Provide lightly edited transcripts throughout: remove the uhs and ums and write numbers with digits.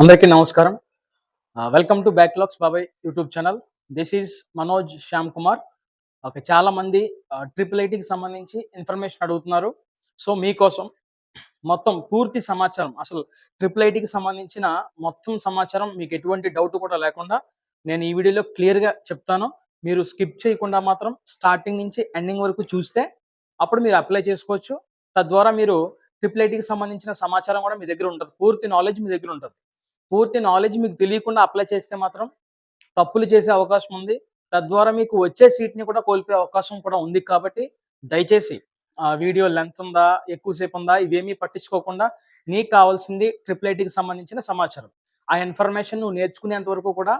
అందరికీ నమస్కారం. Welcome to backlogs బాబాయ్ YouTube channel. This is Manoj Shyam Kumar. Okay. చాలామంది ట్రిపుల్ ఐటీకి సంబంధించి ఇన్ఫర్మేషన్ అడుగుతున్నారు. సో, మీకోసం మొత్తం పూర్తి సమాచారం అసలు ట్రిపుల్ ఐటీకి సంబంధించిన మొత్తం సమాచారం మీకు ఎటువంటి డౌట్ కూడా లేకుండా నేను ఈ వీడియోలో క్లియర్‌గా చెప్తాను. మీరు స్కిప్ చేయకుండా మాత్రం స్టార్టింగ్ నుంచి ఎండింగ్ వరకు చూస్తే అప్పుడు మీరు అప్లై చేసుకోవచ్చు. తద్వారా మీరు ట్రిపుల్ ఐటీకి సంబంధించిన సమాచారం కూడా మీ దగ్గర ఉంటది. పూర్తి నాలెడ్జ్ మీ దగ్గర ఉంటది. పూర్తి నాలెడ్జ్ మీకు తెలియకుండా అప్లై చేస్తే మాత్రం తప్పులు చేసే అవకాశం ఉంది. తద్వారా మీకు వచ్చే సీట్‌ని కూడా కోల్పోయే అవకాశం కూడా ఉంది కాబట్టి దయచేసి వీడియో లెంత్ ఉందా, ఎక్కువ సేపు ఉందా ఇవేమీ పట్టించుకోకుండా నీకు కావాల్సింది ట్రిపుల్ ఐటీకి సంబంధించిన సమాచారం. ఆ ఇన్ఫర్మేషన్ నువ్వు నేర్చుకునేంత వరకు కూడా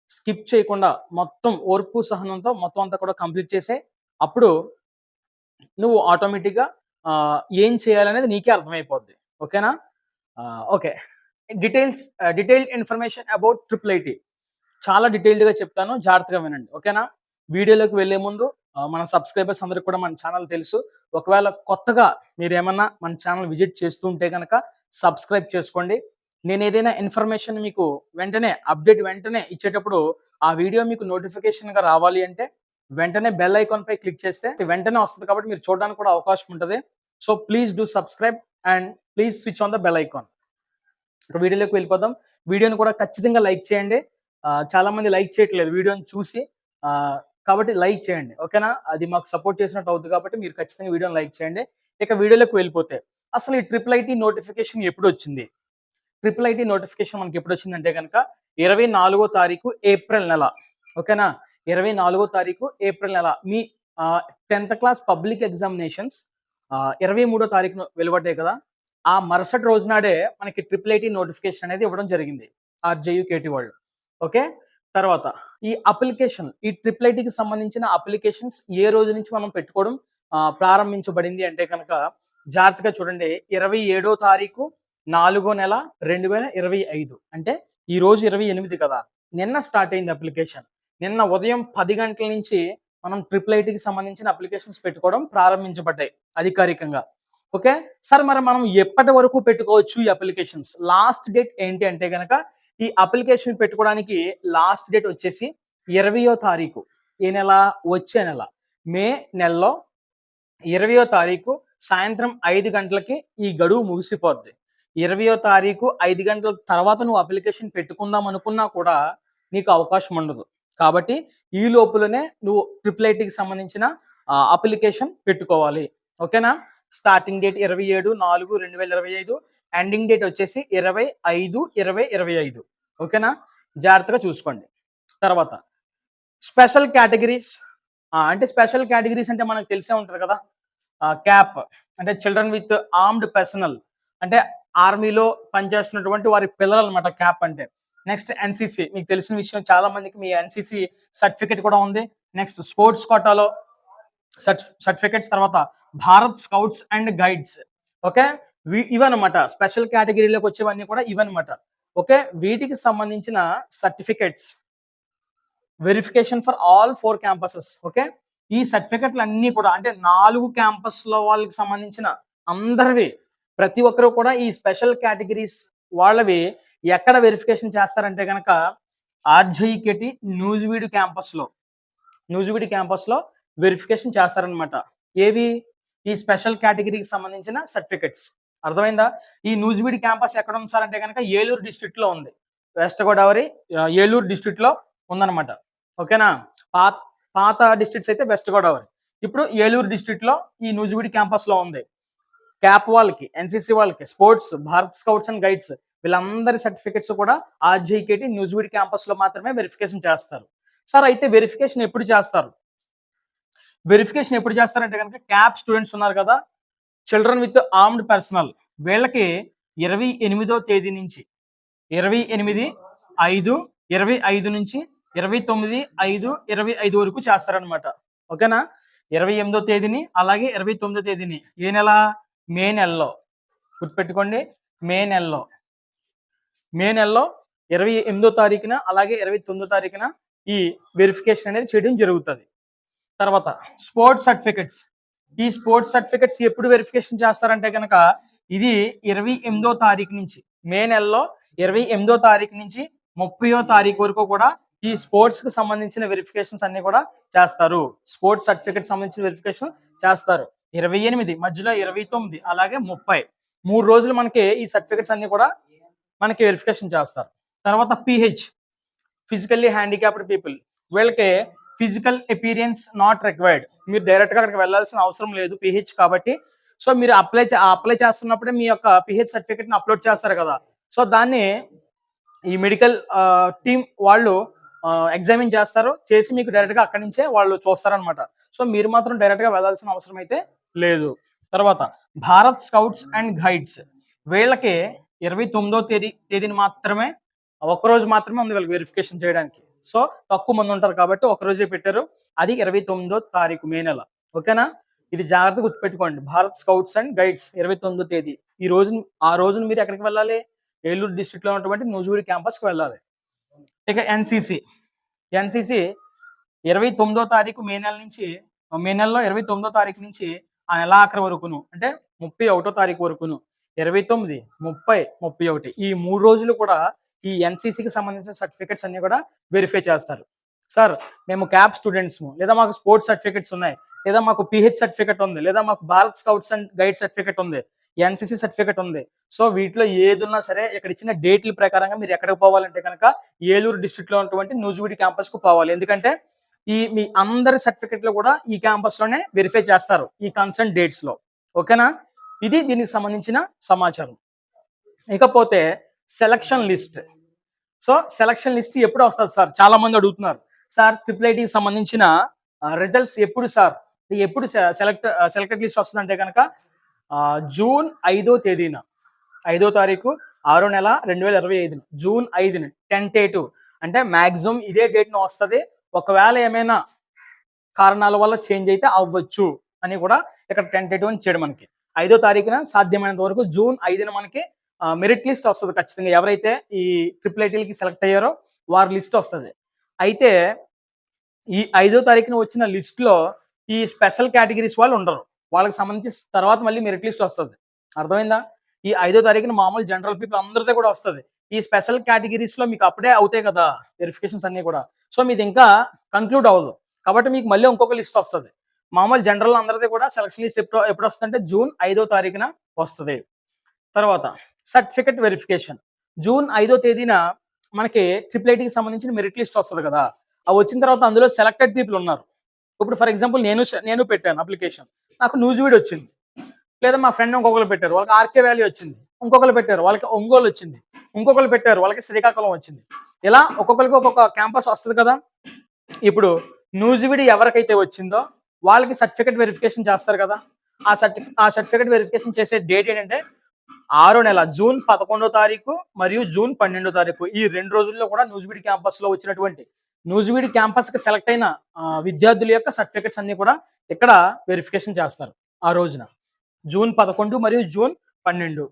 స్కిప్ చేయకుండా మొత్తం ఓర్పు, సహనంతో మొత్తం అంతా కూడా కంప్లీట్ చేసేయి. అప్పుడు నువ్వు ఆటోమేటిక్‌గా ఏం చేయాలనేది నీకే అర్థమైపోద్ది. ఓకేనా? Okay. Detailed information about triple IT చాలా డీటెయిల్డ్‌గా చెప్తాను. జాగ్రత్తగా వినండి. ఓకేనా? వీడియోలోకి వెళ్ళే ముందు మన సబ్స్క్రైబర్స్ అందరికి కూడా మన ఛానల్ తెలుసు. ఒకవేళ కొత్తగా మీరేమన్నా మన ఛానల్ విజిట్ చేస్తూ ఉంటే గనక సబ్స్క్రైబ్ చేసుకోండి. నేనేదైనా ఇన్ఫర్మేషన్ మీకు అప్డేట్ వెంటనే ఇచ్చేటప్పుడు ఆ వీడియో మీకు నోటిఫికేషన్‌గా రావాలి అంటే వెంటనే బెల్ ఐకాన్ పై క్లిక్ చేస్తే వెంటనే వస్తది కాబట్టి మీరు చూడడానికి కూడా అవకాశం ఉంటది. So, please do subscribe and please switch on the bell icon. ఇక వీడియోలోకి వెళ్ళిపోదాం. వీడియోని కూడా ఖచ్చితంగా లైక్ చేయండి. చాలా మంది లైక్ చేయట్లేదు వీడియోని చూసి. కాబట్టి లైక్ చేయండి. ఓకేనా? అది మాకు సపోర్ట్ చేసినట్టు అవుద్ది కాబట్టి మీరు ఖచ్చితంగా వీడియోని లైక్ చేయండి. ఇక వీడియోలోకి వెళ్ళిపోతే అసలు ఈ ట్రిపుల్ ఐటీ నోటిఫికేషన్ ఎప్పుడొచ్చింది? ట్రిపుల్ ఐటీ నోటిఫికేషన్ మనకి ఎప్పుడొచ్చిందంటే గనక 24వ తారీఖు ఏప్రిల్ నెల. ఓకేనా? 24వ తారీఖు ఏప్రిల్ నెల. మీ 10th క్లాస్ పబ్లిక్ ఎగ్జామినేషన్స్ 23వ తారీఖున వెలువడ్డాయి కదా! ఆ మరుసటి రోజు నాడే మనకి ట్రిపుల్ ఐటీ నోటిఫికేషన్ అనేది ఇవ్వడం జరిగింది. ఆర్‌జేయూకేటీ వాళ్ళు. ఓకే. తర్వాత ఈ ట్రిపుల్ ఐటీకి సంబంధించిన అప్లికేషన్స్ ఏ రోజు నుంచి మనం పెట్టుకోవడం ప్రారంభించబడింది అంటే కనుక జాగ్రత్తగా చూడండి. 27వ తారీఖు 4వ నెల 2025 అంటే ఈ రోజు 28 కదా! నిన్న స్టార్ట్ అయింది అప్లికేషన్. నిన్న ఉదయం 10 గంటల నుంచి మనం ట్రిపుల్ ఐటీకి సంబంధించిన అప్లికేషన్స్ పెట్టుకోవడం ప్రారంభించబడ్డాయి అధికారికంగా. ఓకే. సార్ మరి మనం ఎప్పటి వరకు పెట్టుకోవచ్చు ఈ అప్లికేషన్స్? లాస్ట్ డేట్ ఏంటి అంటే గనక ఈ అప్లికేషన్ పెట్టుకోవడానికి లాస్ట్ డేట్ వచ్చేసి 20వ తారీఖు. ఏ నెల? వచ్చే నెల. మే నెలలో 20వ తారీఖు సాయంత్రం 5 గంటలకి ఈ గడువు ముగిసిపోద్ది. 20వ తారీఖు 5 గంటల తర్వాత నువ్వు అప్లికేషన్ పెట్టుకుందాం అనుకున్నా కూడా నీకు అవకాశం ఉండదు. కాబట్టి ఈ లోపులనే నువ్వు ట్రిపుల్ ఐటీకి సంబంధించిన అప్లికేషన్ పెట్టుకోవాలి. ఓకేనా? స్టార్టింగ్ డేట్ 27/4/2025 ఎండింగ్ డేట్ వచ్చేసి 25/20/25. ఓకేనా? జాగ్రత్తగా చూసుకోండి. తర్వాత స్పెషల్ కేటగిరీస్ అంటే స్పెషల్ కేటగిరీస్ అంటే మనకు తెలిసే ఉంటది కదా! క్యాప్ అంటే చిల్డ్రన్ విత్ ఆర్మ్డ్ పర్సనల్ అంటే ఆర్మీలో పనిచేస్తున్నటువంటి వారి పిల్లలనమాట క్యాప్ అంటే. నెక్స్ట్ ఎన్‌సీసీ మీకు తెలిసిన విషయం చాలా మందికి మీ ఎన్‌సీసీ సర్టిఫికేట్ కూడా ఉంది. నెక్స్ట్ స్పోర్ట్స్ కోటాలో సర్టిఫికేట్స్ తర్వాత Bharat scouts and guides. Okay. ఇవన్నమాట స్పెషల్ కేటగిరీలోకి వచ్చేవన్నీ కూడా ఇవన్నమాట. ఓకే. వీటికి సంబంధించిన certificates verification for all 4 campuses. Okay. ఈ సర్టిఫికేట్‌లన్నీ కూడా అంటే 4 క్యాంపస్‌లో వాళ్ళకి సంబంధించిన అందరివి ప్రతి ఒక్కరు కూడా ఈ స్పెషల్ కేటగిరీస్ వాళ్ళవి ఎక్కడ వెరిఫికేషన్ చేస్తారంటే గనక ఆర్‌జేఈకేటీ నూజివీడు క్యాంపస్‌లో వెరిఫికేషన్ చేస్తారనమాట. ఏవి? ఈ స్పెషల్ కేటగిరీకి సంబంధించిన సర్టిఫికేట్స్. అర్థమైందా? ఈ నూజివీడు క్యాంపస్ ఎక్కడ ఉంది సార్ అంటే గనక ఏలూరు డిస్ట్రిక్ట్‌లో ఉంది. వెస్ట్ గోదావరి ఏలూరు డిస్ట్రిక్ట్‌లో ఉందన్నమాట. ఓకేనా? పాత డిస్ట్రిక్ట్స్ అయితే వెస్ట్ గోదావరి. ఇప్పుడు ఏలూరు డిస్ట్రిక్ట్‌లో ఈ నూజివీడు క్యాంపస్‌లో ఉంది. క్యాప్ వాళ్ళకి, ఎన్‌సీసీ వాళ్ళకి, sports, Bharat scouts and guides వీళ్ళందరి సర్టిఫికేట్స్ కూడా ఆర్‌జేఈకేటీ నూజివీడు క్యాంపస్‌లో మాత్రమే వెరిఫికేషన్ చేస్తారు. సార్ అయితే వెరిఫికేషన్ ఎప్పుడు చేస్తారు? వెరిఫికేషన్ ఎప్పుడు చేస్తారంటే గనక క్యాప్ స్టూడెంట్స్ ఉన్నారు కదా! చిల్డ్రన్ విత్ ఆర్మ్డ్ పర్సనల్ వీళ్ళకి 28వ తేదీ నుంచి 28/5/25 నుంచి 29/5/25 వరకు చేస్తారనమాట. ఓకేనా? 28వ తేదీని అలాగే 29వ తేదీని ఏ నెల? మే నెలలో. గుర్తుపెట్టుకోండి. మే నెలలో 28వ తారీఖున అలాగే 29వ తారీఖున ఈ వెరిఫికేషన్ అనేది చేయడం జరుగుతది. తర్వాత స్పోర్ట్స్ సర్టిఫికేట్స్. ఈ స్పోర్ట్స్ సర్టిఫికేట్స్ ఎప్పుడు వెరిఫికేషన్ చేస్తారంటే గనక ఇది 28వ తారీఖు నుంచి మే నెలలో 28వ తారీఖు నుంచి 30వ తారీఖు వరకు కూడా ఈ స్పోర్ట్స్ కి సంబంధించిన వెరిఫికేషన్స్ అన్ని కూడా చేస్తారు. స్పోర్ట్స్ సర్టిఫికేట్ సంబంధించిన వెరిఫికేషన్ చేస్తారు. 28 మధ్యలో 29 అలాగే 30 3 రోజులు మనకి ఈ సర్టిఫికేట్స్ అన్ని కూడా మనకి వెరిఫికేషన్ చేస్తారు. తర్వాత పిహెచ్ ఫిజికల్లీ హ్యాండిక్యాప్డ్ పీపుల్, వీళ్ళకి ఫిజికల్ ఎపీరియన్స్ నాట్ రిక్వైర్డ్. మీరు డైరెక్ట్ గా అక్కడికి వెళ్ళాల్సిన అవసరం లేదు పిహెచ్ కాబట్టి. సో మీరు అప్లై చేస్తున్నప్పుడే మీ యొక్క పిహెచ్ సర్టిఫికేట్ ని అప్లోడ్ చేస్తారు కదా. సో దాన్ని ఈ మెడికల్ టీమ్ వాళ్ళు ఎగ్జామిన్ చేస్తారు, చేసి మీకు డైరెక్ట్ గా అక్కడి నుంచే వాళ్ళు చూస్తారనమాట. సో మీరు మాత్రం డైరెక్ట్ గా వెళ్ళాల్సిన అవసరం అయితే లేదు. తర్వాత భారత్ స్కౌట్స్ అండ్ గైడ్స్, వీళ్ళకి 29వ తేదీని మాత్రమే, ఒక్కరోజు మాత్రమే ఉంది వీళ్ళకి వెరిఫికేషన్ చేయడానికి. సో తక్కువ మంది ఉంటారు కాబట్టి ఒక రోజే పెట్టారు, అది 29వ తారీఖు మే నెల. ఓకేనా, ఇది జాగ్రత్తగా గుర్తుపెట్టుకోండి. భారత్ స్కౌట్స్ అండ్ గైడ్స్ 29వ తేదీ. ఆ రోజున మీరు ఎక్కడికి వెళ్ళాలి? ఏలూరు డిస్ట్రిక్ట్ లో ఉన్నటువంటి నూజివీడు క్యాంపస్ కి వెళ్ళాలి. ఇక ఎన్సిసి 29వ తారీఖు మే నెలలో 29వ తారీఖు నుంచి ఆ నెల ఆఖరి వరకును, అంటే 31వ తారీఖు వరకును, 29, 30, 31 ఈ 3 రోజులు కూడా ఈ ఎన్సిసికి సంబంధించిన సర్టిఫికెట్స్ అన్ని కూడా వెరిఫై చేస్తారు. సార్ మేము క్యాప్ స్టూడెంట్స్, లేదా మాకు స్పోర్ట్స్ సర్టిఫికెట్స్ ఉన్నాయి, లేదా మాకు పిహెచ్ సర్టిఫికెట్ ఉంది, లేదా మాకు Bharat scouts and guide certificate ఉంది, ఎన్సిసి సర్టిఫికెట్ ఉంది. సో వీటిలో ఏది ఉన్నా సరే ఇక్కడ ఇచ్చిన డేట్ల ప్రకారంగా మీరు ఎక్కడికి పోవాలంటే కనుక ఏలూరు డిస్ట్రిక్ట్ లో ఉన్నటువంటి నూజివీడు క్యాంపస్ కు పోవాలి. ఎందుకంటే మీ అందరి సర్టిఫికెట్లు కూడా ఈ క్యాంపస్ లోనే వెరిఫై చేస్తారు ఈ కన్సర్న్ డేట్స్ లో. ఓకేనా, ఇది దీనికి సంబంధించిన సమాచారం. ఇకపోతే selection list. So selection list ఎప్పుడు వస్తుంది సార్? చాలా మంది అడుగుతున్నారు. సార్ IIITకి సంబంధించిన రిజల్ట్స్ ఎప్పుడు సార్, ఎప్పుడు సెలెక్టెడ్ లిస్ట్ వస్తుంది అంటే కనుక జూన్ 5వ తేదీన, 5వ తారీఖు 6వ నెల 2025 జూన్ 5న టెంటేటివ్, అంటే మాక్సిమం ఇదే డేట్ ను వస్తుంది. ఒకవేళ ఏమైనా కారణాల వల్ల చేంజ్ అయితే అవ్వచ్చు అని కూడా ఇక్కడ టెంటేటివ్ అని చేయడం. మనకి 5వ తారీఖున సాధ్యమైనంత వరకు జూన్ 5న మనకి మెరిట్ లిస్ట్ వస్తుంది ఖచ్చితంగా. ఎవరైతే ఈ IIITకి సెలెక్ట్ అయ్యారో వారి లిస్ట్ వస్తుంది. అయితే ఈ 5వ తారీఖున వచ్చిన లిస్ట్ లో ఈ స్పెషల్ కేటగిరీస్ వాళ్ళు ఉండరు, వాళ్ళకి సంబంధించి తర్వాత మళ్ళీ మెరిట్ లిస్ట్ వస్తుంది. అర్థమైందా? ఈ 5వ తారీఖున మామూలు జనరల్ పీపుల్ అందరితో కూడా వస్తుంది. ఈ స్పెషల్ కేటగిరీస్ లో మీకు అప్పుడే అవుతాయి కదా వెరిఫికేషన్స్ అన్ని కూడా. సో మీది ఇంకా కన్క్లూడ్ అవ్వదు కాబట్టి మీకు మళ్ళీ ఇంకొక లిస్ట్ వస్తుంది. మామూలు జనరల్ అందరిది కూడా సెలక్షన్ లిస్ట్ ఎప్పుడు వస్తుంది అంటే జూన్ 5వ తారీఖున వస్తుంది. తర్వాత సర్టిఫికెట్ వెరిఫికేషన్ జూన్ 5వ తేదీన మనకి IIITకి సంబంధించిన మెరిట్ లిస్ట్ వస్తుంది కదా. అవి వచ్చిన తర్వాత అందులో సెలెక్టెడ్ పీపుల్ ఉన్నారు. ఇప్పుడు ఫర్ ఎగ్జాంపుల్ నేను పెట్టాను అప్లికేషన్, నాకు నూజివీడు వచ్చింది, లేదా మా ఫ్రెండ్ ఇంకొకరు పెట్టారు వాళ్ళకి ఆర్కే వ్యాలీ వచ్చింది, ఇంకొకరు పెట్టారు వాళ్ళకి ఒంగోలు వచ్చింది, ఇంకొకరు పెట్టారు వాళ్ళకి శ్రీకాకుళం వచ్చింది. ఇలా ఒక్కొక్కరికి ఒక్కొక్క క్యాంపస్ వస్తుంది కదా. ఇప్పుడు నూజివీడు ఎవరికైతే వచ్చిందో వాళ్ళకి సర్టిఫికెట్ వెరిఫికేషన్ చేస్తారు కదా. ఆ సర్టిఫికెట్ వెరిఫికేషన్ చేసే డేట్ ఏంటంటే 6వ నెల జూన్ 11వ తారీఖు మరియు జూన్ 12వ తారీఖు. ఈ 2 రోజుల్లో కూడా నూజివీడు క్యాంపస్ లో వచ్చినటువంటి నూజివీడు క్యాంపస్ కి సెలెక్ట్ అయిన విద్యార్థుల యొక్క సర్టిఫికెట్స్ అన్ని కూడా ఇక్కడ వెరిఫికేషన్ చేస్తారు ఆ రోజున, జూన్ 11 మరియు జూన్ 12.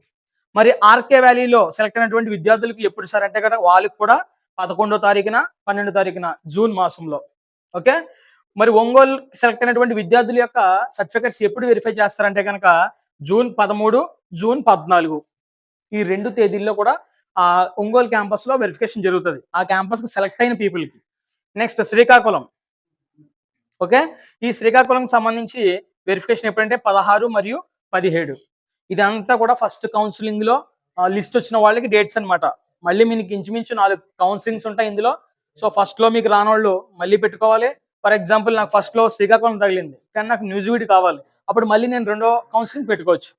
మరి ఆర్కే వ్యాలీలో సెలెక్ట్ అయినటువంటి విద్యార్థులకు ఎప్పుడు సార్ అంటే కదా వాళ్ళకి కూడా 11వ తారీఖున 12వ తారీఖున జూన్ మాసంలో. ఓకే, మరి ఒంగోలు సెలెక్ట్ అయినటువంటి విద్యార్థుల యొక్క సర్టిఫికెట్స్ ఎప్పుడు వెరిఫై చేస్తారంటే కనుక జూన్ 13, జూన్ 14 ఈ 2 తేదీల్లో కూడా ఆ ఒంగోలు క్యాంపస్ లో వెరిఫికేషన్ జరుగుతుంది ఆ క్యాంపస్ కి సెలెక్ట్ అయిన పీపుల్ కి. నెక్స్ట్ శ్రీకాకుళం. ఓకే, ఈ శ్రీకాకుళంకి సంబంధించి వెరిఫికేషన్ ఎప్పుడంటే 16 మరియు 17. ఇదంతా కూడా ఫస్ట్ కౌన్సిలింగ్ లో లిస్ట్ వచ్చిన వాళ్ళకి డేట్స్ అనమాట. మళ్ళీ మీకు ఇంచుమించు 4 కౌన్సిలింగ్స్ ఉంటాయి ఇందులో. సో ఫస్ట్ లో మీకు రానోళ్ళు మళ్ళీ పెట్టుకోవాలి. ఫర్ ఎగ్జాంపుల్ నాకు ఫస్ట్ లో శ్రీకాకుళం తగిలింది కానీ నాకు నూజివీడు కావాలి, అప్పుడు మళ్ళీ నేను 2వ కౌన్సిలింగ్ పెట్టుకోవచ్చు.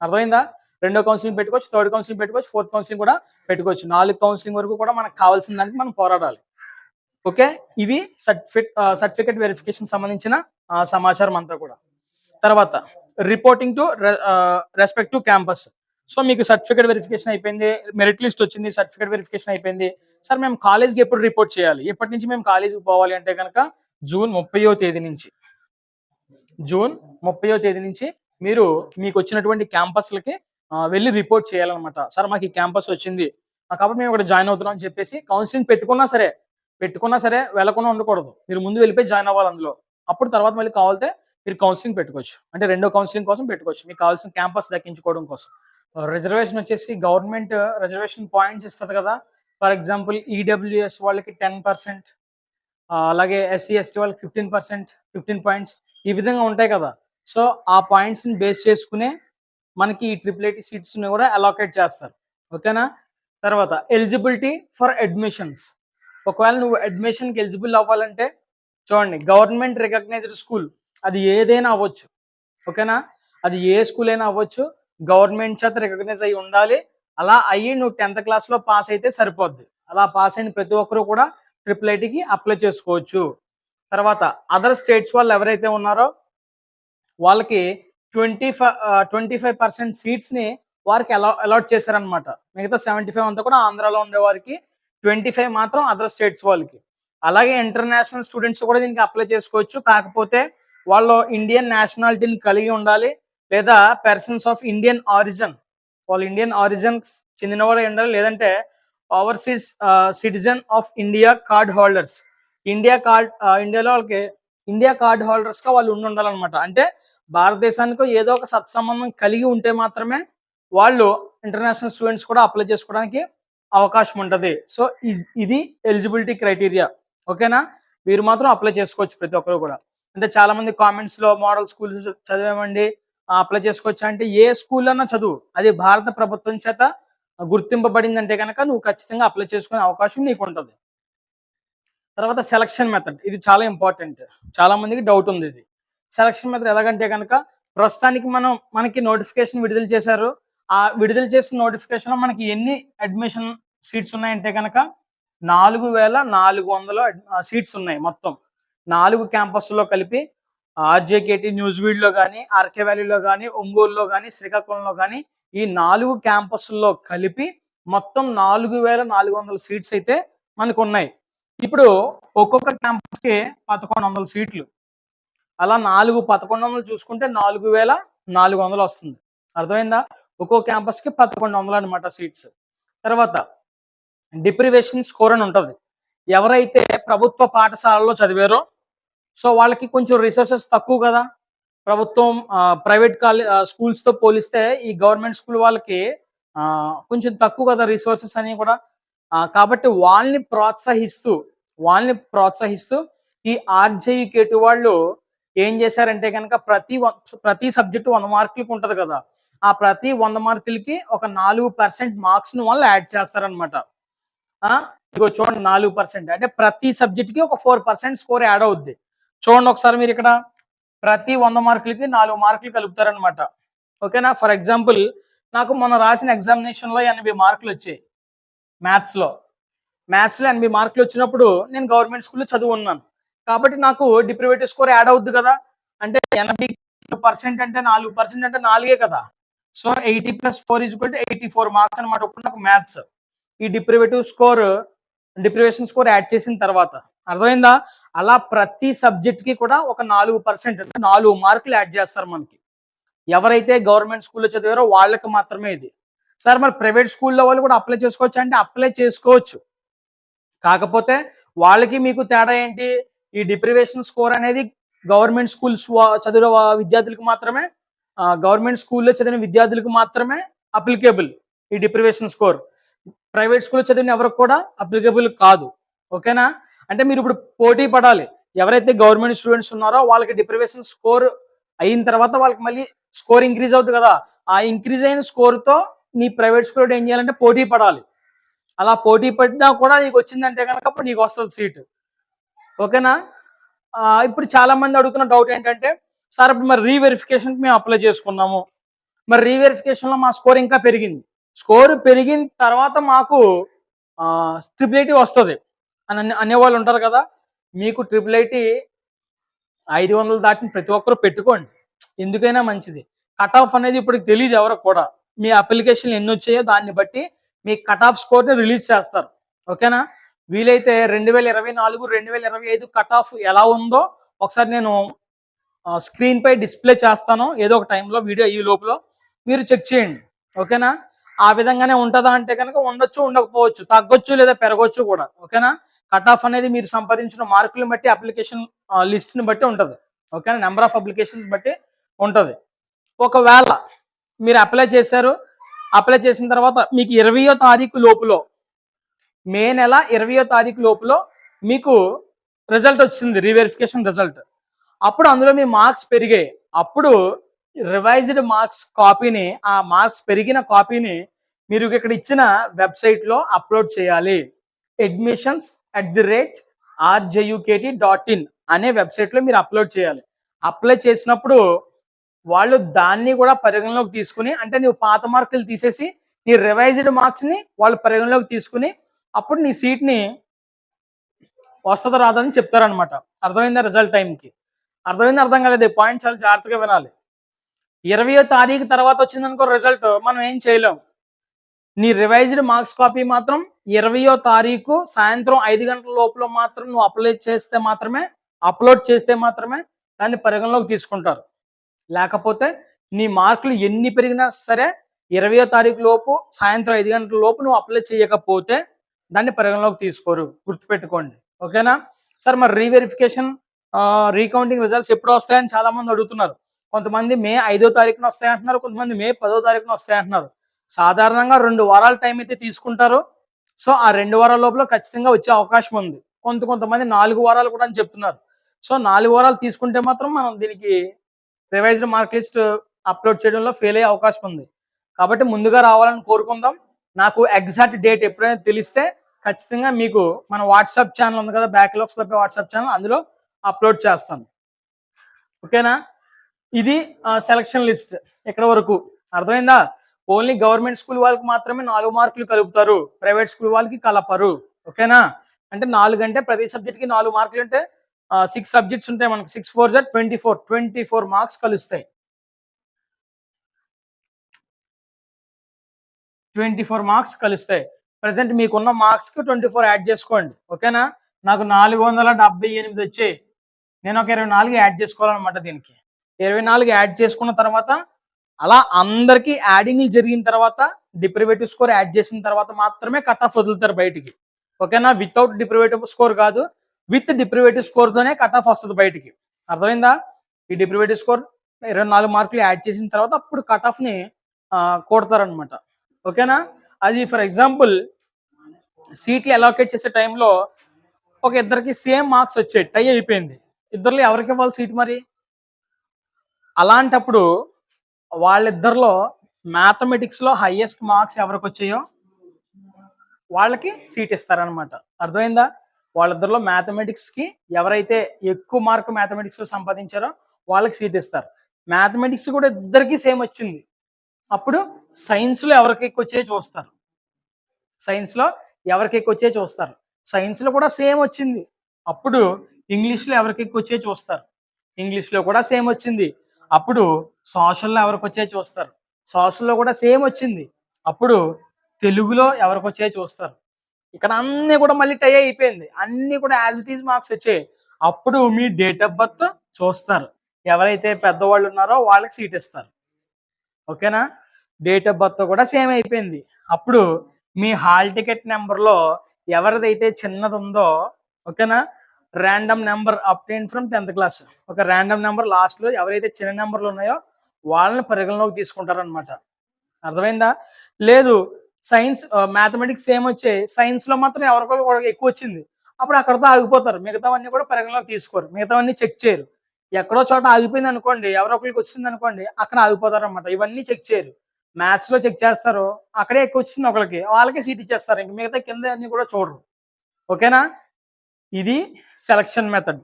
అర్థమైందా? 2వ కౌన్సిలింగ్ పెట్టుకోవచ్చు, 3rd కౌన్సిలింగ్ పెట్టుకోవచ్చు, 4th కౌన్సిలింగ్ కూడా పెట్టుకోవచ్చు. 4 కౌన్సిలింగ్ వరకు కూడా మనకు కావాల్సిన దానికి మనం పోరాడాలి. ఓకే, ఇవి సర్టిఫికెట్ వెరిఫికేషన్ సంబంధించిన సమాచారం అంతా కూడా. తర్వాత reporting to respective campus. So మీకు సర్టిఫికెట్ వెరిఫికేషన్ అయిపోయింది, మెరిట్ లిస్ట్ వచ్చింది, సర్టిఫికెట్ వెరిఫికేషన్ అయిపోయింది. సార్ మేము కాలేజ్కి ఎప్పుడు రిపోర్ట్ చేయాలి, ఎప్పటి నుంచి మేము కాలేజ్కి పోవాలి అంటే కనుక జూన్ 30వ తేదీ నుంచి మీరు మీకు వచ్చినటువంటి క్యాంపస్లకి వెళ్ళి రిపోర్ట్ చేయాలన్నమాట. సార్ మాకు ఈ క్యాంపస్ వచ్చింది కాబట్టి మేము ఇక్కడ జాయిన్ అవుతున్నాం అని చెప్పేసి కౌన్సిలింగ్ పెట్టుకున్నా సరే వెళ్ళకుండా ఉండకూడదు. మీరు ముందు వెళ్ళిపోయి జాయిన్ అవ్వాలి అందులో. అప్పుడు తర్వాత మళ్ళీ కావాలంటే మీరు కౌన్సిలింగ్ పెట్టుకోవచ్చు, అంటే 2వ కౌన్సిలింగ్ కోసం పెట్టుకోవచ్చు, మీకు కావాల్సిన క్యాంపస్ దక్కించుకోవడం కోసం. రిజర్వేషన్ వచ్చేసి గవర్నమెంట్ రిజర్వేషన్ పాయింట్స్ ఇస్తది కదా! ఫర్ ఎగ్జాంపుల్ ఈడబ్ల్యూఎస్ వాళ్ళకి 10%, అలాగే ఎస్సీ, ఎస్టీ వాళ్ళకి 15%, 15 పాయింట్స్ ఈ విధంగా ఉంటాయి కదా! సో, ఆ పాయింట్స్‌ని బేస్ చేసుకునే మనకి ఈ ట్రిపుల్ ఐటీ సీట్స్‌ని కూడా అలోకేట్ చేస్తారు. ఓకేనా? తర్వాత ఎలిజిబిలిటీ ఫర్ అడ్మిషన్స్. ఒకవేళ నువ్వు అడ్మిషన్‌కి ఎలిజిబుల్ అవ్వాలంటే చూడండి, గవర్నమెంట్ రికగ్నైజ్డ్ స్కూల్ అది ఏదైనా అవ్వచ్చు. ఓకేనా? అది ఏ స్కూల్ అయినా అవ్వచ్చు. గవర్నమెంట్ చేత రికగ్నైజ్ అయ్యి ఉండాలి. అలా అయ్యి నువ్వు 10థ్ క్లాస్‌లో పాస్ అయితే సరిపోద్ది. అలా పాస్ అయిన ప్రతి ఒక్కరు కూడా ట్రిపుల్ ఐటీకి అప్లై చేసుకోవచ్చు. తర్వాత అదర్ స్టేట్స్ వాళ్ళు ఎవరైతే ఉన్నారో వాళ్ళకి 25% సీట్స్‌ని వారికి అలాట్ చేశారనమాట. మిగతా 75 అంతా కూడా ఆంధ్రాలో ఉండేవారికి, 25 మాత్రం అదర్ స్టేట్స్ వాళ్ళకి. అలాగే ఇంటర్నేషనల్ స్టూడెంట్స్ కూడా దీనికి అప్లై చేసుకోవచ్చు. కాకపోతే వాళ్ళు ఇండియన్ నేషనాలిటీని కలిగి ఉండాలి. లేదా పర్సన్స్ ఆఫ్ ఇండియన్ ఆరిజిన్, వాళ్ళు ఇండియన్ ఆరిజిన్‌కి చెందినవారై ఉండాలి. లేదంటే overseas citizen of India card holders. ఇండియాలో వాళ్ళకి ఇండియా కార్డ్ హోల్డర్స్‌గా వాళ్ళు ఉండాలన్నమాట. అంటే భారతదేశానికి ఏదో ఒక సత్సంబంధం కలిగి ఉంటే మాత్రమే వాళ్ళు ఇంటర్నేషనల్ స్టూడెంట్స్ కూడా అప్లై చేసుకోవడానికి అవకాశం ఉంటది. సో, ఇది ఎలిజిబిలిటీ క్రైటీరియా. ఓకేనా? మీరు మాత్రం అప్లై చేసుకోవచ్చు ప్రతి ఒక్కరు కూడా. అంటే చాలా మంది కామెంట్స్‌లో మోడల్ స్కూల్స్ చదివామండి, అప్లై చేసుకోవచ్చా అంటే ఏ స్కూల్ అన్నా చదువు. అది భారత ప్రభుత్వం చేత గుర్తింపబడిందంటే గనక నువ్వు ఖచ్చితంగా అప్లై చేసుకునే అవకాశం నీకుంటది. తర్వాత సెలక్షన్ మెథడ్, ఇది చాలా ఇంపార్టెంట్. చాలా మందికి డౌట్ ఉంది ఇది. సెలక్షన్ మెథడ్ ఎలాగంటే గనక ప్రస్తుతానికి మనకి నోటిఫికేషన్ విడుదల చేశారు. ఆ విడుదల చేసిన నోటిఫికేషన్‌లో మనకి ఎన్ని అడ్మిషన్ సీట్స్ ఉన్నాయంటే గనక 4400 సీట్స్ ఉన్నాయి మొత్తం. 4 క్యాంపస్‌లో కలిపి ఆర్‌జేకేటీ, న్యూజివీడ్‌లో గాని, ఆర్‌కే వ్యాలీలో గాని, ఒంగోలులో గాని, శ్రీకాకుళంలో గాని ఈ 4 క్యాంపస్‌ల్లో కలిపి మొత్తం 4400 సీట్స్ అయితే మనకున్నాయి. ఇప్పుడు ఒక్కొక్క క్యాంపస్‌కి 1100 సీట్లు. అలా 4 1100 చూసుకుంటే 4400 వస్తుంది. అర్థమైందా? ఒక్కో క్యాంపస్‌కి 1100 అనమాట సీట్స్. తర్వాత డిప్రివేషన్ స్కోర్ అని ఉంటది. ఎవరైతే ప్రభుత్వ పాఠశాలలో చదివారో సో వాళ్ళకి కొంచెం రిసోర్సెస్ తక్కువ కదా! ప్రభుత్వం ప్రైవేట్ స్కూల్స్‌తో పోలిస్తే ఈ గవర్నమెంట్ స్కూల్ వాళ్ళకి కొంచెం తక్కువ కదా రిసోర్సెస్ అనేవి కూడా. కాబట్టి వాళ్ళని ప్రోత్సహిస్తూ ఈ ఆర్‌జేఈకేటీ వాళ్ళు ఏం చేశారంటే గనక ప్రతి సబ్జెక్టు 100 మార్కులకి ఉంటది కదా! ఆ ప్రతి 100 మార్కులకి ఒక 4% మార్క్స్‌ని వాళ్ళు యాడ్ చేస్తారనమాట. ఇదిగో చూడండి, 4% అంటే ప్రతి సబ్జెక్ట్‌కి ఒక 4% స్కోర్ యాడ్ అవుద్ది. చూడండి ఒకసారి మీరిక్కడ ప్రతి 100 మార్కులకి 4 మార్కులు కలుపుతారనమాట. ఓకేనా? ఫర్ ఎగ్జాంపుల్ నాకు మొన్న రాసిన ఎగ్జామినేషన్‌లో 80 మార్కులొచ్చాయి మ్యాథ్స్‌లో. మ్యాథ్స్‌లో 80 మార్కులొచ్చినప్పుడు నేను గవర్నమెంట్ స్కూల్‌లో చదువున్నాను. కాబట్టి నాకు డిప్రివేటివ్ స్కోర్ యాడ్ అవుద్ది కదా! అంటే 80% అంటే 4% అంటే 4 కదా! సో, 80 + 4 84 మార్క్స్ అనమాట. ఇప్పుడు నాకు మ్యాథ్స్. ఈ డిప్రివేషన్ స్కోర్ యాడ్ చేసిన తర్వాత. అర్థమైందా? అలా ప్రతి సబ్జెక్ట్‌కి కూడా ఒక 4% అంటే 4 మార్కులు యాడ్ చేస్తారు మనకి. ఎవరైతే గవర్నమెంట్ స్కూల్‌లో చదివారో వాళ్ళకి మాత్రమే ఇది. సార్ మరి ప్రైవేట్ స్కూల్‌లో వాళ్ళు కూడా అప్లై చేసుకోవచ్చా అంటే అప్లై చేసుకోవచ్చు. కాకపోతే వాళ్ళకి మీకు తేడా ఏంటి? ఈ డిప్రివేషన్ స్కోర్ అనేది గవర్నమెంట్ స్కూల్స్ చదివిన విద్యార్థులకు మాత్రమే, గవర్నమెంట్ స్కూల్‌లో చదివిన విద్యార్థులకు మాత్రమే అప్లికేబుల్ ఈ డిప్రివేషన్ స్కోర్. ప్రైవేట్ స్కూల్‌లో చదివిన ఎవరికి కూడా అప్లికేబుల్ కాదు. ఓకేనా? అంటే మీరు ఇప్పుడు పోటీ పడాలి. ఎవరైతే గవర్నమెంట్ స్టూడెంట్స్ ఉన్నారో వాళ్ళకి డిప్రివేషన్ స్కోర్ అయిన తర్వాత వాళ్ళకి మళ్ళీ స్కోర్ ఇంక్రీజ్ అవుద్ది కదా! ఆ ఇంక్రీజ్ అయిన స్కోర్‌తో నీ ప్రైవేట్ స్కూల్‌లో ఏం చేయాలంటే పోటీ పడాలి. అలా పోటీ పడినా కూడా నీకొచ్చిందంటే గనక అప్పుడు నీకొస్తది సీటు. ఓకేనా? ఇప్పుడు చాలా మంది అడుగుతున్న డౌట్ ఏంటంటే, సార్ ఇప్పుడు మరి రీవెరిఫికేషన్‌కి మేము అప్లై చేసుకున్నాము. మరి రీవెరిఫికేషన్‌లో మా స్కోర్ ఇంకా పెరిగింది. స్కోర్ పెరిగిన తర్వాత మాకు ట్రిపుల్ ఐటీ వస్తది అని అనేవాళ్ళు ఉంటారు కదా! మీకు ట్రిపుల్ ఐటీ 500 దాటిన ప్రతి ఒక్కరు పెట్టుకోండి. ఎందుకైనా మంచిది. కట్ ఆఫ్ అనేది ఇప్పటికి తెలీదు ఎవరికి కూడా. మీ అప్లికేషన్‌లు ఎన్నొచ్చాయో దాన్ని బట్టి మీ కట్ ఆఫ్ స్కోర్‌ని రిలీజ్ చేస్తారు. ఓకేనా? వీలైతే 2024, 2025 కట్ ఆఫ్ ఎలా ఉందో ఒకసారి నేను స్క్రీన్‌పై డిస్‌ప్లే చేస్తాను. ఏదో ఒక టైంలో వీడియో ఈ లోపల మీరు చెక్ చేయండి. ఓకేనా? ఆ విధంగానే ఉంటదా అంటే గనక ఉండొచ్చు, ఉండకపోవచ్చు. తగ్గొచ్చు లేదా పెరగొచ్చు కూడా. ఓకేనా? కట్ ఆఫ్ అనేది మీరు సంపాదించిన మార్కులను బట్టి అప్లికేషన్ లిస్ట్‌ని బట్టి ఉంటది. ఓకేనా? నంబర్ ఆఫ్ అప్లికేషన్స్ బట్టి ఉంటది. ఒకవేళ మీరు అప్లై చేశారు, అప్లై చేసిన తర్వాత మీకు 20వ తారీఖు లోపులో, మే నెల 20వ తారీఖు లోపులో మీకు రిజల్ట్ వచ్చింది, రీవెరిఫికేషన్ రిజల్ట్. అప్పుడు అందులో మీ మార్క్స్ పెరిగాయి. అప్పుడు రివైజ్డ్ మార్క్స్ కాపీని, ఆ మార్క్స్ పెరిగిన కాపీని మీరు ఇక్కడ ఇచ్చిన వెబ్సైట్లో అప్లోడ్ చేయాలి. admissions@rjukt.in అనే వెబ్సైట్లో మీరు అప్లోడ్ చేయాలి. అప్లై చేసినప్పుడు వాళ్ళు దాన్ని కూడా పరిగణలోకి తీసుకుని, అంటే నువ్వు పాత మార్కులు తీసేసి నీ రివైజ్డ్ మార్క్స్ని వాళ్ళు పరిగణలోకి తీసుకుని అప్పుడు నీ సీట్ని వస్తుందో రాదని చెప్తారనమాట. అర్థమైందా? రిజల్ట్ టైంకి అర్థమైంది, అర్థం కాలేదు, పాయింట్ చాలా జాగ్రత్తగా వినాలి. 20వ తారీఖు తర్వాత వచ్చిందనుకో రిజల్ట్, మనం ఏం చేయలేం. నీ రివైజ్డ్ మార్క్స్ కాపీ మాత్రం 20వ తారీఖు సాయంత్రం 5 గంటల లోపల మాత్రం నువ్వు అప్లోడ్ చేస్తే మాత్రమే దాన్ని పరిగణలోకి తీసుకుంటారు. లేకపోతే నీ మార్కులు ఎన్ని పెరిగినా సరే 20వ తారీఖు లోపు సాయంత్రం 5 గంటల లోపు నువ్వు అప్లై చేయకపోతే దాన్ని పరిగణలోకి తీసుకోరు, గుర్తుపెట్టుకోండి. ఓకేనా సార్? మరి రీవెరిఫికేషన్ రీకౌంటింగ్ రిజల్ట్స్ ఎప్పుడు వస్తాయని చాలా మంది అడుగుతున్నారు. కొంతమంది మే 5వ తారీఖున వస్తాయంటున్నారు, కొంతమంది మే 10వ తారీఖున వస్తాయంటున్నారు. సాధారణంగా 2 వారాల టైం అయితే తీసుకుంటారు. సో ఆ 2 వారాల లోపల ఖచ్చితంగా వచ్చే అవకాశం ఉంది. కొంతమంది 4 వారాలు కూడా అని చెప్తున్నారు. సో 4 వారాలు తీసుకుంటే మాత్రం మనం దీనికి రివైజ్డ్ మార్క్ లిస్ట్ అప్లోడ్ చేయడంలో ఫెయిల్ అయ్యే అవకాశం ఉంది. కాబట్టి ముందుగా రావాలని కోరుకుందాం. నాకు ఎగ్జాక్ట్ డేట్ ఎప్పుడైనా తెలిస్తే ఖచ్చితంగా మీకు మన వాట్సాప్ ఛానల్ ఉంది కదా, బ్యాక్లాగ్స్ పై వాట్సాప్ ఛానల్, అందులో అప్లోడ్ చేస్తాను. ఓకేనా? ఇది సెలక్షన్ లిస్ట్ ఇక్కడ వరకు అర్థమైందా? ఓన్లీ గవర్నమెంట్ స్కూల్ వాళ్ళకి మాత్రమే 4 మార్కులు కలుపుతారు, ప్రైవేట్ స్కూల్ వాళ్ళకి కలపరు. ఓకేనా? అంటే 4 అంటే ప్రతి సబ్జెక్ట్కి 4 మార్కులు అంటే 6 సబ్జెక్ట్స్ ఉంటాయి మనకి. 6 4 జ 24 మార్క్స్ కలుస్తాయి. 24 మార్క్స్ కలుస్తాయి. ప్రజెంట్ మీకున్న మార్క్స్కి 24 యాడ్ చేసుకోండి. ఓకేనా? నాకు 478 వచ్చాయి, నేను ఒక 24 యాడ్ చేసుకోవాలన్నమాట. దీనికి 24 యాడ్ చేసుకున్న తర్వాత అలా అందరికీ యాడింగ్ జరిగిన తర్వాత డిప్రివేటివ్ స్కోర్ యాడ్ చేసిన తర్వాత మాత్రమే కట్ ఆఫ్ వదులుతారు బయటికి. ఓకేనా? వితౌట్ డిప్రివేటివ్ స్కోర్ కాదు, విత్ డిప్రివేటివ్ స్కోర్తోనే కట్ ఆఫ్ వస్తుంది బయటికి. అర్థమైందా? ఈ డిప్రివేటివ్ స్కోర్ 24 మార్కులు యాడ్ చేసిన తర్వాత అప్పుడు కట్ ఆఫ్ని కొడతారనమాట. ఓకేనా? అది ఫర్ ఎగ్జాంపుల్ సీట్లు అలోకేట్ చేసే టైంలో ఒక ఇద్దరికి సేమ్ మార్క్స్ వచ్చాయి, టై అయిపోయింది. ఇద్దరిలో ఎవరికి ఇవ్వాలి సీట్ మరి? అలాంటప్పుడు వాళ్ళిద్దరిలో మ్యాథమెటిక్స్లో హైయెస్ట్ మార్క్స్ ఎవరికి వచ్చాయో వాళ్ళకి సీట్ ఇస్తారనమాట. అర్థమైందా? వాళ్ళిద్దరిలో మ్యాథమెటిక్స్కి ఎవరైతే ఎక్కువ మార్కు మ్యాథమెటిక్స్లో సంపాదించారో వాళ్ళకి సీట్ ఇస్తారు. మ్యాథమెటిక్స్ కూడా ఇద్దరికి సేమ్ వచ్చింది, అప్పుడు సైన్స్లో ఎవరికి ఎక్కువ వచ్చాయో చూస్తారు. సైన్స్లో కూడా సేమ్ వచ్చింది, అప్పుడు ఇంగ్లీష్లో ఎవరికి ఎక్కువ వచ్చాయో చూస్తారు. ఇంగ్లీష్లో కూడా సేమ్ వచ్చింది, అప్పుడు సోషల్లో ఎవరికి వచ్చాయో చూస్తారు. సోషల్లో కూడా సేమ్ వచ్చింది, అప్పుడు తెలుగులో ఎవరికి వచ్చాయో చూస్తారు. ఇక్కడ అన్నీ కూడా మళ్ళీ టై అయిపోయింది, అన్నీ కూడా యాజ్ ఇట్ ఈజ్ మార్క్స్ వచ్చాయి. అప్పుడు మీ డేట్ ఆఫ్ బర్త్ చూస్తారు, ఎవరైతే పెద్దవాళ్ళు ఉన్నారో వాళ్ళకి సీట్ ఇస్తారు. ఓకేనా? డేట్ ఆఫ్ బర్త్ కూడా సేమ్ అయిపోయింది, అప్పుడు మీ హాల్ టికెట్ నెంబర్లో ఎవరిదైతే చిన్నది ఉందో, ఓకేనా, random number obtain from 10th class, ఒక ర్యాండమ్ నెంబర్ లాస్ట్లో ఎవరైతే చిన్న నెంబర్లు ఉన్నాయో వాళ్ళని పరిగణలోకి తీసుకుంటారనమాట. అర్థమైందా? లేదు సైన్స్ మ్యాథమెటిక్స్ సేమ్ వచ్చాయి, సైన్స్లో మాత్రం ఎవరికో ఎక్కువ వచ్చింది, అప్పుడు అక్కడితో ఆగిపోతారు, మిగతావన్నీ కూడా పరిగణలోకి తీసుకోరు, మిగతావన్నీ చెక్ చేయరు. ఎక్కడో చోట ఆగిపోయింది అనుకోండి, ఎవరో ఒకరికి వచ్చింది అనుకోండి, అక్కడ ఆగిపోతారు అనమాట. ఇవన్నీ చెక్ చేయరు. మ్యాథ్స్లో చెక్ చేస్తారు, అక్కడే ఎక్కువ వచ్చింది ఒకరికి, వాళ్ళకే సీట్ ఇచ్చేస్తారు, ఇంక మిగతా కింద అన్ని కూడా చూడరు. ఓకేనా? ఇది సెలక్షన్ మెథడ్.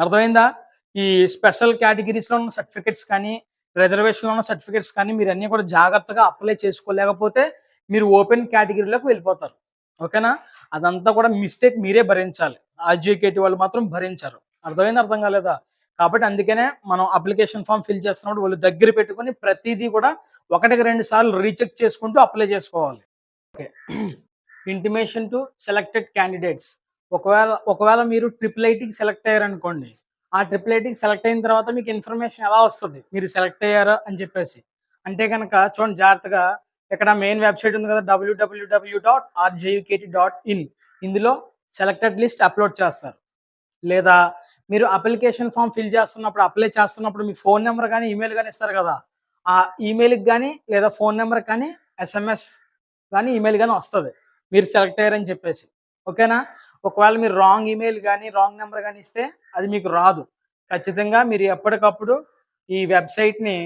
అర్థమైందా? ఈ స్పెషల్ కేటగిరీస్లో ఉన్న సర్టిఫికెట్స్ కానీ, రిజర్వేషన్లో ఉన్న సర్టిఫికెట్స్ కానీ మీరు అన్నీ కూడా జాగ్రత్తగా అప్లై చేసుకోలేకపోతే మీరు ఓపెన్ కేటగిరీలోకి వెళ్ళిపోతారు. ఓకేనా? అదంతా కూడా మిస్టేక్ మీరే భరించాలి, ఆర్జీకేటీ వాళ్ళు మాత్రం భరించారు. అర్థమైంది, అర్థం కాలేదా? కాబట్టి అందుకనే మనం అప్లికేషన్ ఫామ్ ఫిల్ చేస్తున్నప్పుడు వాళ్ళు దగ్గర పెట్టుకుని ప్రతిదీ కూడా 1-2 సార్లు రీచెక్ చేసుకుంటూ అప్లై చేసుకోవాలి. Okay. Intimation to selected candidates. ఒకవేళ మీరు IIITకి సెలెక్ట్ అయ్యారనుకోండి, ఆ IIITకి సెలెక్ట్ అయిన తర్వాత మీకు ఇన్ఫర్మేషన్ ఎలా వస్తుంది మీరు సెలెక్ట్ అయ్యారా అని చెప్పేసి. అంటే కనుక చూడండి జాగ్రత్తగా, ఇక్కడ మెయిన్ వెబ్సైట్ ఉంది కదా, www.rjukt.in, ఇందులో సెలెక్టెడ్ లిస్ట్ అప్లోడ్ చేస్తారు. లేదా మీరు అప్లికేషన్ ఫామ్ ఫిల్ చేస్తున్నప్పుడు, అప్లై చేస్తున్నప్పుడు మీ ఫోన్ నెంబర్ కానీ ఈమెయిల్ కానీ ఇస్తారు కదా, ఆ ఈమెయిల్కి కానీ లేదా ఫోన్ నెంబర్కి కానీ ఎస్ఎంఎస్ కానీ ఈమెయిల్ కానీ వస్తుంది మీరు సెలెక్ట్ అయ్యారని చెప్పేసి. ఓకేనా? ఒకవేళ మీరు రాంగ్ ఈమెయిల్ కానీ రాంగ్ నెంబర్ కానీ ఇస్తే అది మీకు రాదు. ఖచ్చితంగా మీరు ఎప్పటికప్పుడు ఈ వెబ్సైట్ని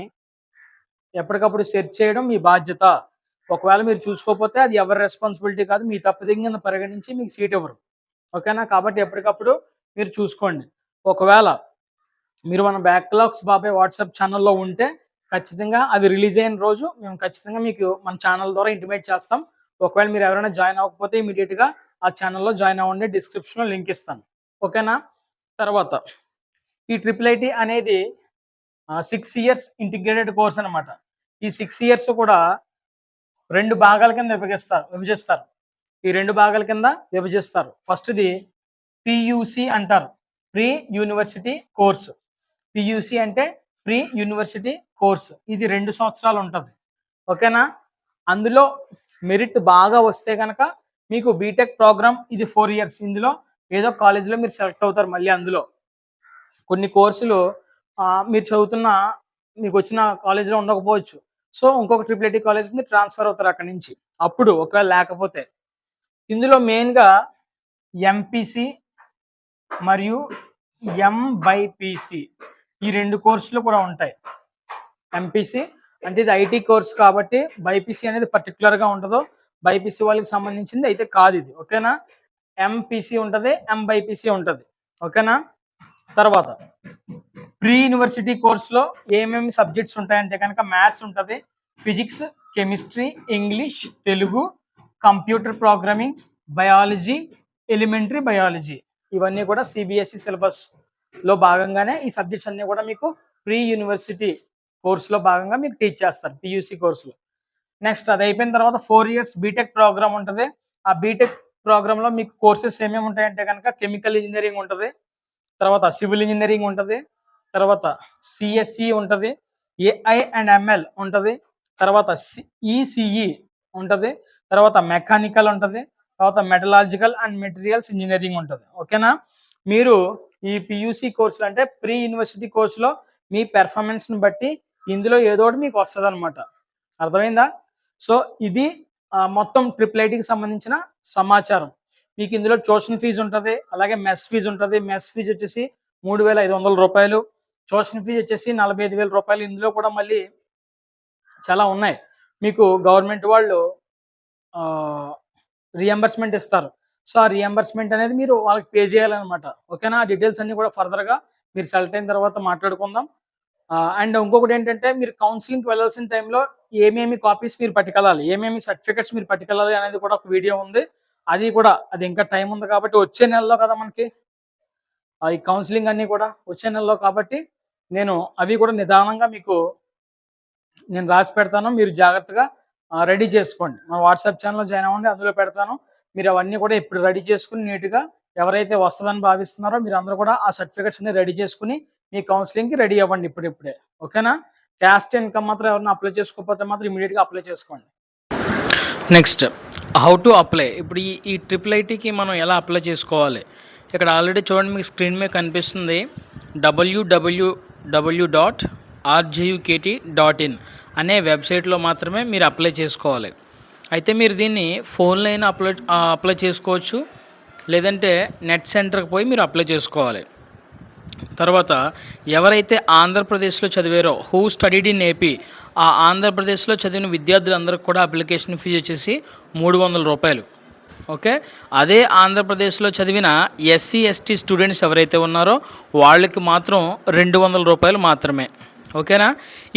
ఎప్పటికప్పుడు సెర్చ్ చేయడం మీ బాధ్యత. ఒకవేళ మీరు చూసుకోకపోతే అది ఎవరి రెస్పాన్సిబిలిటీ కాదు, మీ తప్పిదం కింద పరిగణించి మీకు సీట్ ఇవ్వరు. ఓకేనా? కాబట్టి ఎప్పటికప్పుడు మీరు చూసుకోండి. ఒకవేళ మీరు మన బ్యాక్లాగ్స్ బాబాయ్ వాట్సాప్ ఛానల్లో ఉంటే ఖచ్చితంగా అవి రిలీజ్ అయిన రోజు మేము ఖచ్చితంగా మీకు మన ఛానల్ ద్వారా ఇంటిమేట్ చేస్తాం. ఒకవేళ మీరు ఎవరైనా జాయిన్ అవ్వకపోతే ఇమీడియట్గా ఆ ఛానల్లో జాయిన్ అవ్వండి. డిస్క్రిప్షన్లో లింక్ ఇస్తాను. ఓకేనా? తర్వాత ఈ IIIT అనేది 6 ఇయర్స్ ఇంటిగ్రేటెడ్ కోర్స్ అనమాట. ఈ 6 ఇయర్స్ కూడా 2 భాగాల కింద విభజిస్తారు. ఈ 2 భాగాల కింద విభజిస్తారు. ఫస్ట్‌ది PUC అంటారు. Pre university course. PUC అంటే ప్రీ యూనివర్సిటీ కోర్స్. ఇది 2 సంవత్సరాలు ఉంటుంది. ఓకేనా? అందులో మెరిట్ బాగా వస్తే కనుక మీకు బీటెక్ ప్రోగ్రామ్ ఇది 4 ఇయర్స్. ఇందులో ఏదో కాలేజీలో మీరు సెలెక్ట్ అవుతారు. మళ్ళీ అందులో కొన్ని కోర్సులు మీరు చదువుతున్న మీకు వచ్చిన కాలేజీలో ఉండకపోవచ్చు. సో ఇంకొక IIIT కాలేజ్కి మీరు ట్రాన్స్ఫర్ అవుతారు అక్కడి నుంచి. అప్పుడు ఒకవేళ లేకపోతే ఇందులో మెయిన్గా MPC మరియు MBPC ఈ 2 కోర్సులు కూడా ఉంటాయి. MPC అంటే ఇది IT కోర్స్ కాబట్టి BPC అనేది పర్టికులర్గా ఉండదు. BPC వాళ్ళకి సంబంధించింది అయితే కాదు ఇది. ఓకేనా? MPC ఉంటుంది, MBPC ఉంటుంది. ఓకేనా? తర్వాత ప్రీ యూనివర్సిటీ కోర్సులో ఏమేమి సబ్జెక్ట్స్ ఉంటాయంటే కనుక మ్యాథ్స్ ఉంటుంది, physics, chemistry, English, Telugu, computer programming, biology, elementary biology ఇవన్నీ కూడా CBSE సిలబస్లో భాగంగానే ఈ సబ్జెక్ట్స్ అన్నీ కూడా మీకు ప్రీ యూనివర్సిటీ కోర్సులో భాగంగా మీకు టీచ్ చేస్తారు PUC కోర్సులో. నెక్స్ట్ అది అయిపోయిన తర్వాత 4 ఇయర్స్ బీటెక్ ప్రోగ్రామ్ ఉంటుంది. ఆ బీటెక్ ప్రోగ్రాంలో మీకు కోర్సెస్ ఏమేమి ఉంటాయంటే కనుక కెమికల్ ఇంజనీరింగ్ ఉంటుంది, తర్వాత సివిల్ ఇంజనీరింగ్ ఉంటుంది, తర్వాత CSE ఉంటుంది, AI అండ్ ML ఉంటుంది, తర్వాత ECE ఉంటుంది, తర్వాత మెకానికల్ ఉంటుంది, తర్వాత మెటలాజికల్ అండ్ మెటీరియల్స్ ఇంజనీరింగ్ ఉంటుంది. ఓకేనా? మీరు ఈ PUC కోర్సులు అంటే ప్రీ యూనివర్సిటీ కోర్సులో మీ పెర్ఫార్మెన్స్ని బట్టి ఇందులో ఏదో ఒకటి మీకు వస్తుంది అనమాట. అర్థమైందా? సో ఇది మొత్తం IIITకి సంబంధించిన సమాచారం. మీకు ఇందులో ట్యూషన్ ఫీజు ఉంటుంది, అలాగే మెస్ ఫీజు ఉంటుంది. మెస్ ఫీజు వచ్చేసి 3,500 రూపాయలు, ట్యూషన్ ఫీజు వచ్చేసి 45,000 రూపాయలు. ఇందులో కూడా మళ్ళీ చాలా ఉన్నాయి. మీకు గవర్నమెంట్ వాళ్ళు రియంబర్స్మెంట్ ఇస్తారు. సో ఆ రియంబర్స్మెంట్ అనేది మీరు వాళ్ళకి పే చేయాలన్నమాట. ఓకేనా? ఆ డీటెయిల్స్ అన్నీ కూడా ఫర్దర్గా మీరు సెలెక్ట్ అయిన తర్వాత మాట్లాడుకుందాం. అండ్ ఇంకొకటి ఏంటంటే మీరు కౌన్సిలింగ్కి వెళ్ళాల్సిన టైంలో ఏమేమి కాపీస్ మీరు పట్టుకెళ్ళాలి, ఏమేమి సర్టిఫికెట్స్ మీరు పట్టుకెళ్ళాలి అనేది కూడా ఒక వీడియో ఉంది. అది ఇంకా టైం ఉంది కాబట్టి వచ్చే నెలలో కదా మనకి ఈ కౌన్సిలింగ్ అన్నీ కూడా వచ్చే నెలలో కాబట్టి నేను అవి కూడా నిదానంగా మీకు నేను రాసి పెడతాను. మీరు జాగ్రత్తగా రెడీ చేసుకోండి. మా వాట్సాప్ ఛానల్లో జాయిన్ అవ్వండి, అందులో పెడతాను. మీరు అవన్నీ కూడా ఇప్పుడు రెడీ చేసుకుని నీట్గా ఎవరైతే వస్తుందని భావిస్తున్నారో మీరు అందరూ కూడా ఆ సర్టిఫికెట్స్ అన్ని రెడీ చేసుకుని మీ కౌన్సిలింగ్కి రెడీ అవ్వండి ఇప్పుడే. ఓకేనా? క్యాస్ట్ ఇన్కమ్ మాత్రం ఎవరైనా అప్లై చేసుకోకపోతే మాత్రం ఇమీడియట్గా అప్లై చేసుకోండి. Next how to apply. ఇప్పుడు ఈ IIITకి మనం ఎలా అప్లై చేసుకోవాలి? ఇక్కడ ఆల్రెడీ చూడండి, మీకు స్క్రీన్ మీద కనిపిస్తుంది www.rjukt.in అనే వెబ్సైట్లో మాత్రమే మీరు అప్లై చేసుకోవాలి. అయితే మీరు దీన్ని ఫోన్లో అయినా అప్లై చేసుకోవచ్చు, లేదంటే నెట్ సెంటర్కి పోయి మీరు అప్లై చేసుకోవాలి. తర్వాత ఎవరైతే ఆంధ్రప్రదేశ్లో చదివారో హూ స్టడీడ్ ఇన్ AP, ఆ ఆంధ్రప్రదేశ్లో చదివిన విద్యార్థులందరికీ కూడా అప్లికేషన్ ఫీజు వచ్చేసి 300 రూపాయలు. ఓకే? అదే ఆంధ్రప్రదేశ్లో చదివిన SC ST స్టూడెంట్స్ ఎవరైతే ఉన్నారో వాళ్ళకి మాత్రం 200 రూపాయలు మాత్రమే. ఓకేనా?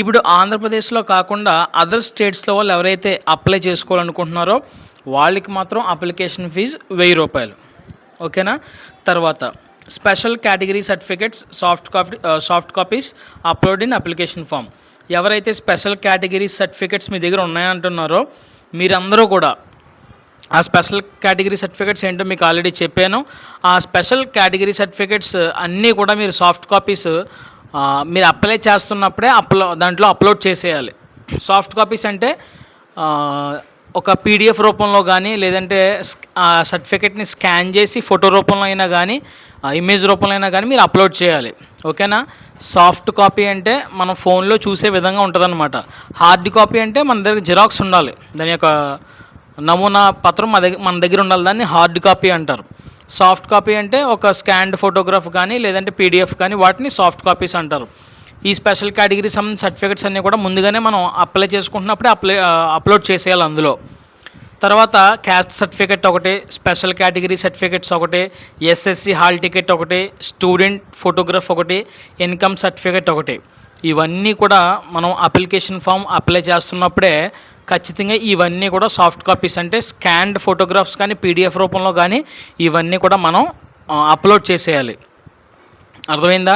ఇప్పుడు ఆంధ్రప్రదేశ్లో కాకుండా అదర్ స్టేట్స్లో వాళ్ళు ఎవరైతే అప్లై చేసుకోవాలనుకుంటున్నారో వాళ్ళకి మాత్రం అప్లికేషన్ ఫీజు 1000 రూపాయలు. ఓకేనా? తర్వాత special category certificates soft copies upload in application form. ఎవరైతే స్పెషల్ కేటగిరీ సర్టిఫికెట్స్ మీ దగ్గర ఉన్నాయంటున్నారో మీరందరూ కూడా ఆ స్పెషల్ కేటగిరీ సర్టిఫికెట్స్ ఏంటో మీకు ఆల్రెడీ చెప్పాను. ఆ స్పెషల్ కేటగిరీ సర్టిఫికెట్స్ అన్నీ కూడా మీరు సాఫ్ట్ కాపీస్ మీరు అప్లై చేస్తున్నప్పుడే దాంట్లో అప్లోడ్ చేసేయాలి. సాఫ్ట్ కాపీస్ అంటే ఒక పీడిఎఫ్ రూపంలో గానీ, లేదంటే సర్టిఫికేట్‌ని స్కాన్ చేసి ఫోటో రూపంలో అయినా గానీ, ఇమేజ్ రూపంలో అయినా గానీ మీరు అప్‌లోడ్ చేయాలి. ఓకేనా? సాఫ్ట్ కాపీ అంటే మనం ఫోన్‌లో చూసే విధంగా ఉంటదనమాట. హార్డ్ కాపీ అంటే మన దగ్గర జిరాక్స్ ఉండాలి. దాని యొక్క నమూనా పత్రం మన దగ్గర ఉండాలి. దాన్ని హార్డ్ కాపీ అంటారు. సాఫ్ట్ కాపీ అంటే ఒక స్కాన్డ్ ఫోటోగ్రాఫ్ కానీ, లేదంటే పీడిఎఫ్ కానీ వాటిని సాఫ్ట్ కాపీస్ అంటారు. ఈ స్పెషల్ కేటగిరీ సంబంధించిన సర్టిఫికేట్స్ అన్నీ కూడా ముందుగానే మనం అప్లై చేసుకుంటున్నప్పుడే అప్లోడ్ చేసేయాలి అందులో. తర్వాత క్యాస్ట్ సర్టిఫికేట్ ఒకటి, స్పెషల్ కేటగిరీ సర్టిఫికేట్స్ ఒకటి, ఎస్ఎస్సి హాల్ టికెట్ ఒకటి, స్టూడెంట్ ఫోటోగ్రాఫ్ ఒకటి, ఇన్కమ్ సర్టిఫికేట్ ఒకటి. ఇవన్నీ కూడా మనం అప్లికేషన్ ఫామ్ అప్లై చేస్తున్నప్పుడే ఖచ్చితంగా ఇవన్నీ కూడా సాఫ్ట్ కాపీస్ అంటే స్కాన్డ్ ఫోటోగ్రాఫ్స్ కానీ, పీడిఎఫ్ రూపంలో కానీ ఇవన్నీ కూడా మనం అప్లోడ్ చేసేయాలి. అర్థమైందా?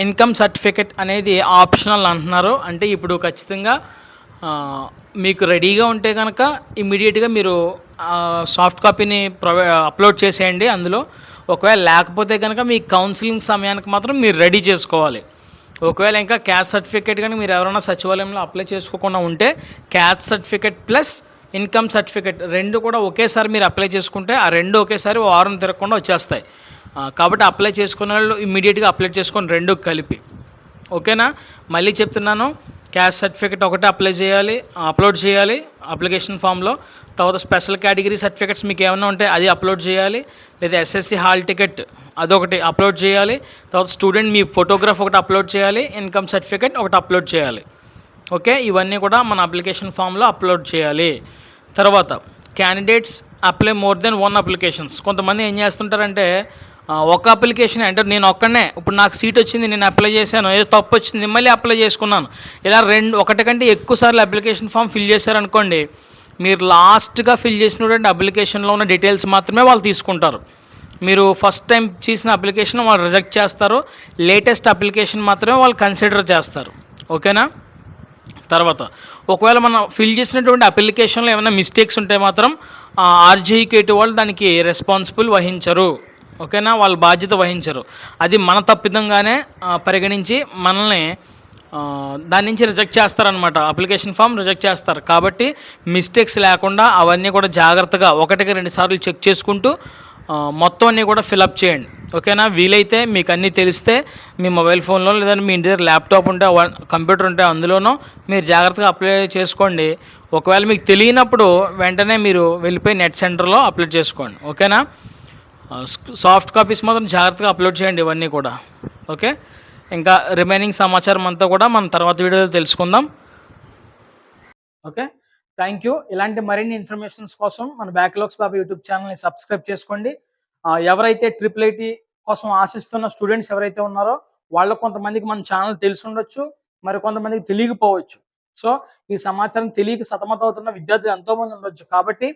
ఇన్కమ్ సర్టిఫికేట్ అనేది ఆప్షనల్ అంటున్నారు. అంటే ఇప్పుడు ఖచ్చితంగా మీకు రెడీగా ఉంటే కనుక ఇమ్మీడియట్‌గా మీరు సాఫ్ట్ కాపీని అప్లోడ్ చేసేయండి అందులో. ఒకవేళ లేకపోతే కనుక మీ కౌన్సిలింగ్ సమయానికి మాత్రం మీరు రెడీ చేసుకోవాలి. ఒకవేళ ఇంకా క్యాస్ట్ సర్టిఫికేట్ కానీ మీరు ఎవరైనా సచివాలయంలో అప్లై చేసుకోకుండా ఉంటే caste certificate plus income certificate 2 కూడా ఒకేసారి మీరు అప్లై చేసుకుంటే ఆ 2 ఒకేసారి వారం తిరగకుండా వచ్చేస్తాయి. కాబట్టి అప్లై చేసుకునే వాళ్ళు ఇమ్మీడియట్‌గా అప్లై చేసుకోండి 2 కలిపి. ఓకేనా? మళ్ళీ చెప్తున్నాను, క్యాస్ట్ సర్టిఫికేట్ ఒకటే అప్లోడ్ చేయాలి అప్లికేషన్ ఫామ్‌లో. తర్వాత స్పెషల్ కేటగిరీ సర్టిఫికేట్స్ మీకు ఏమైనా ఉంటే అది అప్లోడ్ చేయాలి. లేదా ఎస్ఎస్సి హాల్ టికెట్ అదొకటి అప్లోడ్ చేయాలి. తర్వాత స్టూడెంట్ మీ ఫోటోగ్రాఫ్ ఒకటి అప్లోడ్ చేయాలి. ఇన్కమ్ సర్టిఫికేట్ ఒకటి అప్లోడ్ చేయాలి. ఓకే, ఇవన్నీ కూడా మన అప్లికేషన్ ఫామ్‌లో అప్లోడ్ చేయాలి. తర్వాత candidates apply more than 1 applications. కొంతమంది ఏం చేస్తుంటారంటే ఒక అప్లికేషన్ అంటే నేను ఒక్కనే ఇప్పుడు నాకు సీట్ వచ్చింది, నేను అప్లై చేశాను, ఏదో తప్పు వచ్చింది మళ్ళీ అప్లై చేసుకున్నాను, ఇలా ఒకటి కంటే ఎక్కువ సార్లు అప్లికేషన్ ఫామ్ ఫిల్ చేశారనుకోండి, మీరు లాస్ట్గా ఫిల్ చేసినటువంటి అప్లికేషన్లో ఉన్న డీటెయిల్స్ మాత్రమే వాళ్ళు తీసుకుంటారు. మీరు ఫస్ట్ టైం చేసిన అప్లికేషన్ వాళ్ళు రిజెక్ట్ చేస్తారు. లేటెస్ట్ అప్లికేషన్ మాత్రమే వాళ్ళు కన్సిడర్ చేస్తారు. ఓకేనా? తర్వాత ఒకవేళ మనం ఫిల్ చేసినటువంటి అప్లికేషన్లో ఏమైనా మిస్టేక్స్ ఉంటే మాత్రం ఆర్జీకేటీ వాళ్ళు దానికి రెస్పాన్సిబుల్ వహించరు. ఓకేనా? వాళ్ళు బాధ్యత వహించరు. అది మన తప్పిదంగానే పరిగణించి మనల్ని దాని నుంచి రిజెక్ట్ చేస్తారనమాట. అప్లికేషన్ ఫామ్ రిజెక్ట్ చేస్తారు. కాబట్టి మిస్టేక్స్ లేకుండా అవన్నీ కూడా జాగ్రత్తగా 1-2 సార్లు చెక్ చేసుకుంటూ మొత్తం అన్నీ కూడా ఫిలప్ చేయండి. ఓకేనా? వీలైతే మీకు అన్నీ తెలిస్తే మీ మొబైల్ ఫోన్లో లేదా మీ ఇంటి దగ్గర ల్యాప్టాప్ ఉంటే కంప్యూటర్ ఉంటే అందులోనూ మీరు జాగ్రత్తగా అప్లై చేసుకోండి. ఒకవేళ మీకు తెలియనప్పుడు వెంటనే మీరు వెళ్ళిపోయి నెట్ సెంటర్లో అప్లోడ్ చేసుకోండి. ఓకేనా? సాఫ్ట్ కాపీస్ మాత్రం జాగ్రత్తగా అప్లోడ్ చేయండి ఇవన్నీ కూడా. ఓకే, ఇంకా రిమైనింగ్ సమాచారం అంతా కూడా మనం తర్వాత వీడియోలో తెలుసుకుందాం. Okay, thank you. ఇలాంటి మరిన్ని ఇన్ఫర్మేషన్స్ కోసం మన బ్యాక్లాగ్స్ బాబా యూట్యూబ్ ఛానల్ని సబ్స్క్రైబ్ చేసుకోండి. ఎవరైతే ఐఐటీ కోసం ఆశిస్తున్న స్టూడెంట్స్ ఎవరైతే ఉన్నారో వాళ్ళకు కొంతమందికి మన ఛానల్ తెలిసి ఉండొచ్చు, మరి కొంతమందికి తెలియకపోవచ్చు. సో ఈ సమాచారం తెలియక సతమతమవుతున్న విద్యార్థులు ఎంతోమంది ఉండొచ్చు. కాబట్టి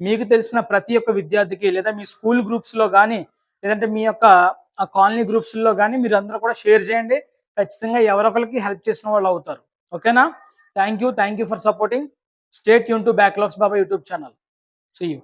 మీకు తెలిసిన ప్రతి ఒక్క విద్యార్థికి లేదా మీ స్కూల్ గ్రూప్స్లో కానీ లేదంటే మీ యొక్క కాలనీ గ్రూప్స్లో కానీ మీరు అందరూ కూడా షేర్ చేయండి. ఖచ్చితంగా ఎవరొకరికి హెల్ప్ చేసిన వాళ్ళు అవుతారు. ఓకేనా? Thank you for supporting. Stay tuned to Backlogs Baba YouTube channel. See you.